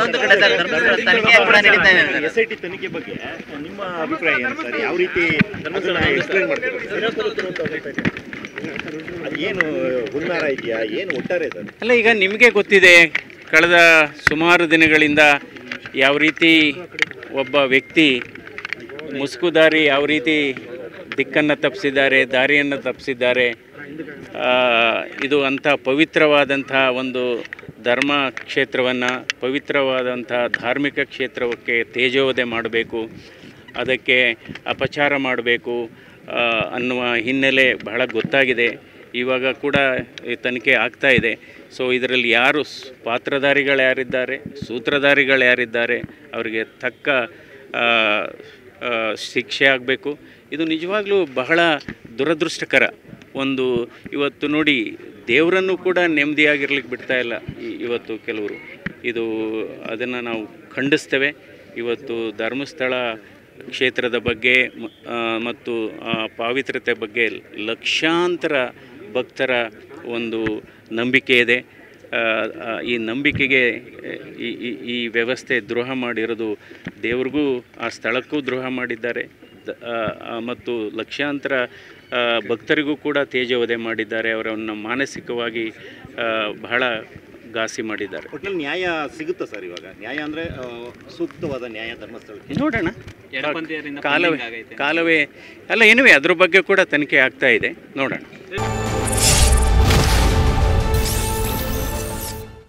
ಇನ್ನೊಂದು ಕಡೆ ಸರ್ ಧರ್ಮಸ್ಥಳ ತನಿಖೆ ಕೂಡ ನಡೀತಾ ಇದೆ ಸರ್. SIT ತನಿಖೆ ಬಗ್ಗೆ ನಿಮ್ಮ ಅಭಿಪ್ರಾಯ ಏನು ಸರ್? ಯಾವ ರೀತಿ ಎಕ್ಸ್ಪ್ಲೇನ್ ಮಾಡ್ತೀರಾ? ಏನು ಹುನ್ನಾರ ಇದೆಯಾ, ಏನು ಒಟ್ಟಾರೆ ಸರ್? ಅಲ್ಲ, ಈಗ ನಿಮಗೆ ಗೊತ್ತಿದೆ, ಕಳೆದ ಸುಮಾರು ದಿನಗಳಿಂದ ಯಾವ ರೀತಿ ಒಬ್ಬ ವ್ಯಕ್ತಿ ಮುಸುಕುದಾರಿ ಯಾವ ರೀತಿ ದಿಕ್ಕನ್ನು ತಪ್ಪಿಸಿದ್ದಾರೆ, ದಾರಿಯನ್ನು ತಪ್ಪಿಸಿದ್ದಾರೆ. ಇದು ಅಂಥ ಪವಿತ್ರವಾದಂಥ ಒಂದು ಧರ್ಮ ಕ್ಷೇತ್ರವನ್ನು, ಪವಿತ್ರವಾದಂಥ ಧಾರ್ಮಿಕ ಕ್ಷೇತ್ರಕ್ಕೆ ತೇಜೋವಧೆ ಮಾಡಬೇಕು, ಅದಕ್ಕೆ ಅಪಚಾರ ಮಾಡಬೇಕು ಅನ್ನುವ ಹಿನ್ನೆಲೆ ಬಹಳ ಗೊತ್ತಾಗಿದೆ. ಇವಾಗ ಕೂಡ ತನಿಖೆ ಆಗ್ತಾ ಇದೆ. ಸೊ ಇದರಲ್ಲಿ ಯಾರು ಪಾತ್ರಧಾರಿಗಳು ಯಾರಿದ್ದಾರೆ, ಸೂತ್ರಧಾರಿಗಳು ಯಾರಿದ್ದಾರೆ, ಅವರಿಗೆ ತಕ್ಕ ಶಿಕ್ಷೆ ಆಗಬೇಕು. ಇದು ನಿಜವಾಗ್ಲೂ ಬಹಳ ದುರದೃಷ್ಟಕರ. ಇವತ್ತು ನೋಡಿ, ದೇವರನ್ನು ಕೂಡ ನೆಮ್ಮದಿಯಾಗಿರ್ಲಿಕ್ಕೆ ಬಿಡ್ತಾ ಇಲ್ಲ ಇವತ್ತು ಕೆಲವರು. ಅದನ್ನು ನಾವು ಖಂಡಿಸ್ತೇವೆ. ಇವತ್ತು ಧರ್ಮಸ್ಥಳ ಕ್ಷೇತ್ರದ ಬಗ್ಗೆ ಮತ್ತು ಪಾವಿತ್ರತೆ ಬಗ್ಗೆ ಲಕ್ಷಾಂತರ ಭಕ್ತರ ಒಂದು ನಂಬಿಕೆ ಇದೆ. ಈ ನಂಬಿಕೆಗೆ ಈ ವ್ಯವಸ್ಥೆ ದ್ರೋಹ ಮಾಡಿರೋದು, ದೇವ್ರಿಗೂ ಆ ಸ್ಥಳಕ್ಕೂ ದ್ರೋಹ ಮಾಡಿದ್ದಾರೆ ಮತ್ತು ಲಕ್ಷಾಂತರ ಭಕ್ತರಿಗೂ ಕೂಡ ತೇಜೋವಧೆ ಮಾಡಿದ್ದಾರೆ. ಅವರನ್ನು ಮಾನಸಿಕವಾಗಿ ಬಹಳ ಘಾಸಿ ಮಾಡಿದ್ದಾರೆ. ಒಟ್ಟಿನಲ್ಲಿ ನ್ಯಾಯ ಸಿಗುತ್ತಾ ಸರ್? ಇವಾಗ ನ್ಯಾಯ ಅಂದರೆ ಸೂಕ್ತವಾದ ನ್ಯಾಯ ಧರ್ಮಸ್ಥಳಕ್ಕೆ ನೋಡೋಣ. ಕಾಲವೇ ಅಲ್ಲ, ಏನಿವೆ ಅದ್ರ ಬಗ್ಗೆ ಕೂಡ ತನಿಖೆ ಆಗ್ತಾ ಇದೆ, ನೋಡೋಣ.